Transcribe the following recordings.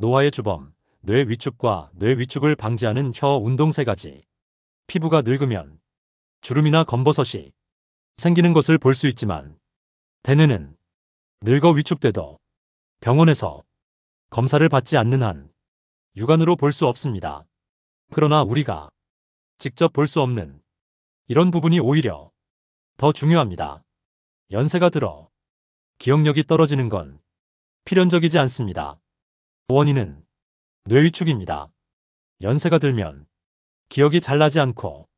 노화의 주범, 뇌 위축과 뇌 위축을 방지하는 혀 운동 3가지. 피부가 늙으면 주름이나 검버섯이 생기는 것을 볼 수 있지만 대뇌는 늙어 위축돼도 병원에서 검사를 받지 않는 한 육안으로 볼 수 없습니다. 그러나 우리가 직접 볼 수 없는 이런 부분이 오히려 더 중요합니다. 연세가 들어 기억력이 떨어지는 건 필연적이지 않습니다. 원인은 뇌위축입니다. 연세가 들면 기억이 잘 나지 않고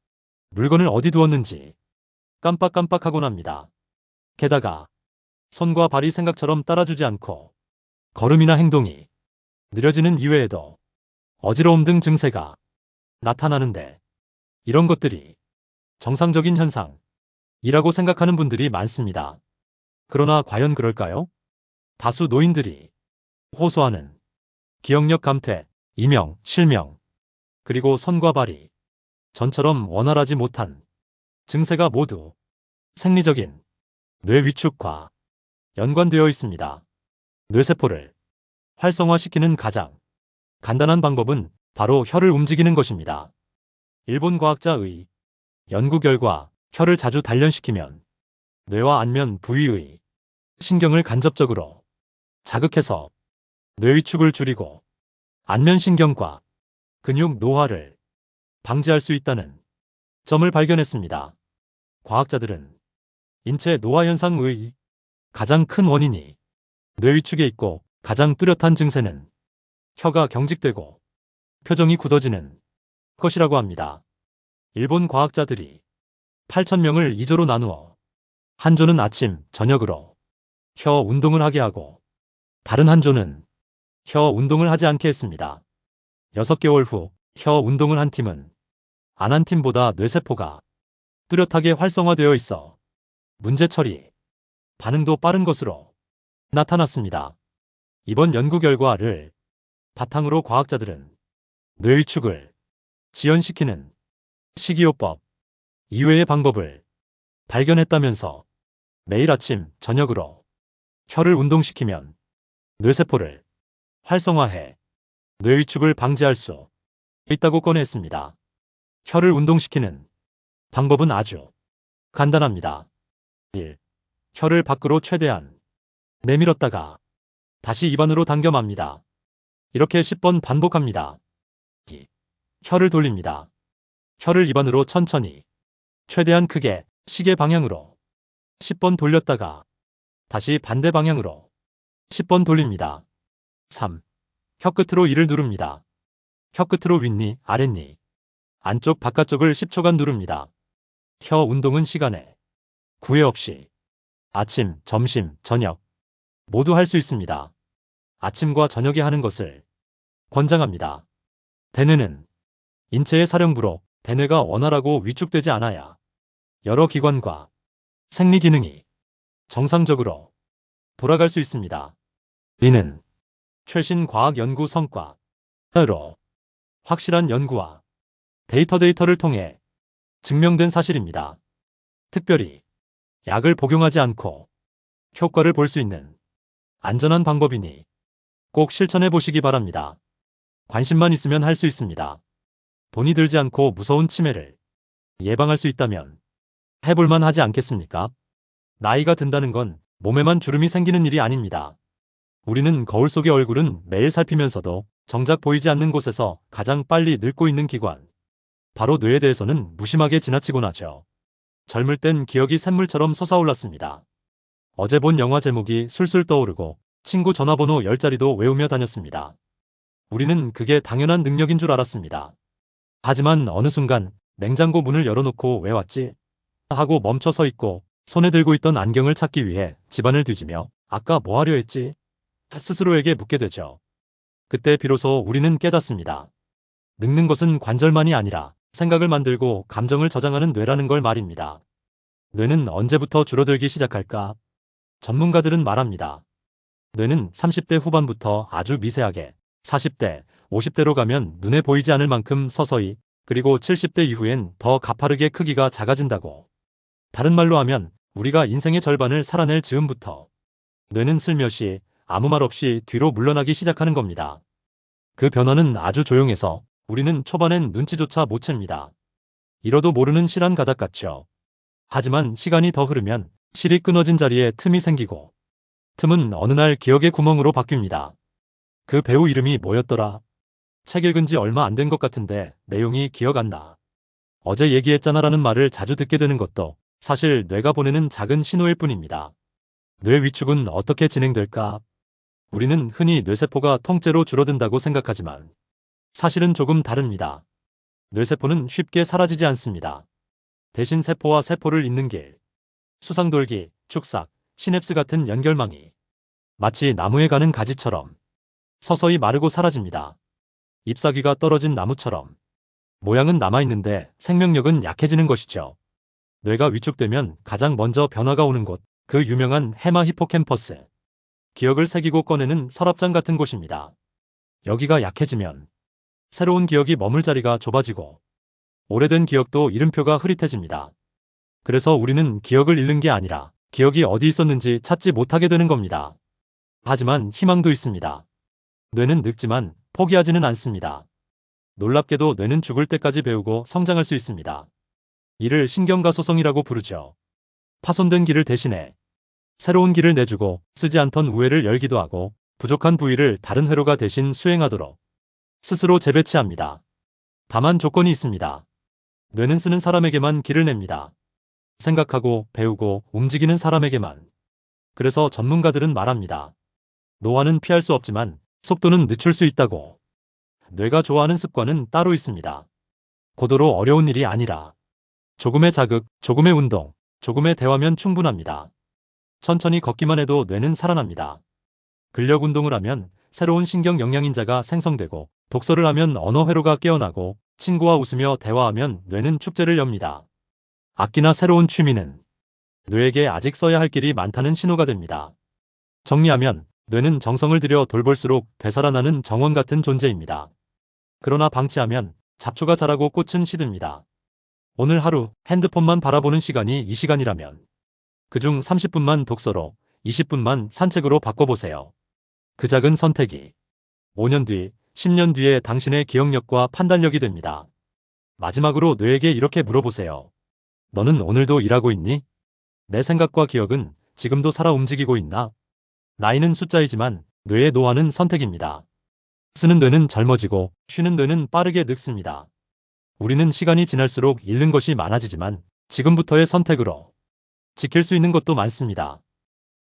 물건을 어디 두었는지 깜빡깜빡하곤 합니다. 게다가 손과 발이 생각처럼 따라주지 않고 걸음이나 행동이 느려지는 이외에도 어지러움 등 증세가 나타나는데 이런 것들이 정상적인 현상이라고 생각하는 분들이 많습니다. 그러나 과연 그럴까요? 다수 노인들이 호소하는 기억력 감퇴, 이명, 실명, 그리고 손과 발이 전처럼 원활하지 못한 증세가 모두 생리적인 뇌 위축과 연관되어 있습니다. 뇌세포를 활성화시키는 가장 간단한 방법은 바로 혀를 움직이는 것입니다. 일본 과학자의 연구 결과 혀를 자주 단련시키면 뇌와 안면 부위의 신경을 간접적으로 자극해서 뇌위축을 줄이고 안면신경과 근육 노화를 방지할 수 있다는 점을 발견했습니다. 과학자들은 인체 노화 현상의 가장 큰 원인이 뇌위축에 있고 가장 뚜렷한 증세는 혀가 경직되고 표정이 굳어지는 것이라고 합니다. 일본 과학자들이 8,000명을 2조로 나누어 한 조는 아침, 저녁으로 혀 운동을 하게 하고 다른 한 조는 혀 운동을 하지 않게 했습니다. 6개월 후 혀 운동을 한 팀은 안 한 팀보다 뇌세포가 뚜렷하게 활성화되어 있어 문제 처리, 반응도 빠른 것으로 나타났습니다. 이번 연구 결과를 바탕으로 과학자들은 뇌위축을 지연시키는 식이요법 이외의 방법을 발견했다면서 매일 아침, 저녁으로 혀를 운동시키면 뇌세포를 활성화해 뇌위축을 방지할 수 있다고 꺼냈습니다. 혀를 운동시키는 방법은 아주 간단합니다. 1. 혀를 밖으로 최대한 내밀었다가 다시 입안으로 당겨 맙니다. 이렇게 10번 반복합니다. 2. 혀를 돌립니다. 혀를 입안으로 천천히 최대한 크게 시계 방향으로 10번 돌렸다가 다시 반대 방향으로 10번 돌립니다. 3. 혀끝으로 이를 누릅니다. 혀끝으로 윗니, 아랫니, 안쪽, 바깥쪽을 10초간 누릅니다. 혀 운동은 시간에 구애 없이 아침, 점심, 저녁 모두 할 수 있습니다. 아침과 저녁에 하는 것을 권장합니다. 대뇌는 인체의 사령부로 대뇌가 원활하고 위축되지 않아야 여러 기관과 생리 기능이 정상적으로 돌아갈 수 있습니다. 이는 최신 과학 연구 성과로 확실한 연구와 데이터를 통해 증명된 사실입니다. 특별히 약을 복용하지 않고 효과를 볼 수 있는 안전한 방법이니 꼭 실천해 보시기 바랍니다. 관심만 있으면 할 수 있습니다. 돈이 들지 않고 무서운 치매를 예방할 수 있다면 해볼만 하지 않겠습니까? 나이가 든다는 건 몸에만 주름이 생기는 일이 아닙니다. 우리는 거울 속의 얼굴은 매일 살피면서도 정작 보이지 않는 곳에서 가장 빨리 늙고 있는 기관, 바로 뇌에 대해서는 무심하게 지나치곤 하죠. 젊을 땐 기억이 샘물처럼 솟아올랐습니다. 어제 본 영화 제목이 술술 떠오르고 친구 전화번호 10자리도 외우며 다녔습니다. 우리는 그게 당연한 능력인 줄 알았습니다. 하지만 어느 순간 냉장고 문을 열어놓고 왜 왔지? 하고 멈춰 서 있고 손에 들고 있던 안경을 찾기 위해 집안을 뒤지며 아까 뭐 하려 했지? 스스로에게 묻게 되죠. 그때 비로소 우리는 깨닫습니다. 늙는 것은 관절만이 아니라 생각을 만들고 감정을 저장하는 뇌라는 걸 말입니다. 뇌는 언제부터 줄어들기 시작할까? 전문가들은 말합니다. 뇌는 30대 후반부터 아주 미세하게, 40대, 50대로 가면 눈에 보이지 않을 만큼 서서히, 그리고 70대 이후엔 더 가파르게 크기가 작아진다고. 다른 말로 하면 우리가 인생의 절반을 살아낼 즈음부터 뇌는 슬며시 아무 말 없이 뒤로 물러나기 시작하는 겁니다. 그 변화는 아주 조용해서 우리는 초반엔 눈치조차 못 챕니다. 잃어도 모르는 실한 가닥 같죠. 하지만 시간이 더 흐르면 실이 끊어진 자리에 틈이 생기고 틈은 어느 날 기억의 구멍으로 바뀝니다. 그 배우 이름이 뭐였더라? 책 읽은 지 얼마 안 된 것 같은데 내용이 기억 안 나. 어제 얘기했잖아라는 말을 자주 듣게 되는 것도 사실 뇌가 보내는 작은 신호일 뿐입니다. 뇌 위축은 어떻게 진행될까? 우리는 흔히 뇌세포가 통째로 줄어든다고 생각하지만 사실은 조금 다릅니다. 뇌세포는 쉽게 사라지지 않습니다. 대신 세포와 세포를 잇는 길, 수상돌기, 축삭, 시냅스 같은 연결망이 마치 나무에 가는 가지처럼 서서히 마르고 사라집니다. 잎사귀가 떨어진 나무처럼 모양은 남아있는데 생명력은 약해지는 것이죠. 뇌가 위축되면 가장 먼저 변화가 오는 곳, 그 유명한 헤마 히포캠퍼스. 기억을 새기고 꺼내는 서랍장 같은 곳입니다. 여기가 약해지면 새로운 기억이 머물 자리가 좁아지고 오래된 기억도 이름표가 흐릿해집니다. 그래서 우리는 기억을 잃는 게 아니라 기억이 어디 있었는지 찾지 못하게 되는 겁니다. 하지만 희망도 있습니다. 뇌는 늙지만 포기하지는 않습니다. 놀랍게도 뇌는 죽을 때까지 배우고 성장할 수 있습니다. 이를 신경가소성이라고 부르죠. 파손된 기를 대신해 새로운 기를 내주고 쓰지 않던 우회를 열기도 하고 부족한 부위를 다른 회로가 대신 수행하도록 스스로 재배치합니다. 다만 조건이 있습니다. 뇌는 쓰는 사람에게만 기를 냅니다. 생각하고 배우고 움직이는 사람에게만. 그래서 전문가들은 말합니다. 노화는 피할 수 없지만 속도는 늦출 수 있다고. 뇌가 좋아하는 습관은 따로 있습니다. 고도로 어려운 일이 아니라 조금의 자극, 조금의 운동, 조금의 대화면 충분합니다. 천천히 걷기만 해도 뇌는 살아납니다. 근력 운동을 하면 새로운 신경 영양인자가 생성되고 독서를 하면 언어 회로가 깨어나고 친구와 웃으며 대화하면 뇌는 축제를 엽니다. 악기나 새로운 취미는 뇌에게 아직 써야 할 길이 많다는 신호가 됩니다. 정리하면 뇌는 정성을 들여 돌볼수록 되살아나는 정원 같은 존재입니다. 그러나 방치하면 잡초가 자라고 꽃은 시듭니다. 오늘 하루 핸드폰만 바라보는 시간이 이 시간이라면 그중 30분만 독서로 20분만 산책으로 바꿔보세요. 그 작은 선택이 5년 뒤, 10년 뒤에 당신의 기억력과 판단력이 됩니다. 마지막으로 뇌에게 이렇게 물어보세요. 너는 오늘도 일하고 있니? 내 생각과 기억은 지금도 살아 움직이고 있나? 나이는 숫자이지만 뇌의 노화는 선택입니다. 쓰는 뇌는 젊어지고 쉬는 뇌는 빠르게 늙습니다. 우리는 시간이 지날수록 잃는 것이 많아지지만 지금부터의 선택으로 지킬 수 있는 것도 많습니다.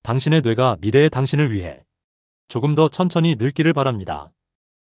당신의 뇌가 미래의 당신을 위해 조금 더 천천히 늙기를 바랍니다.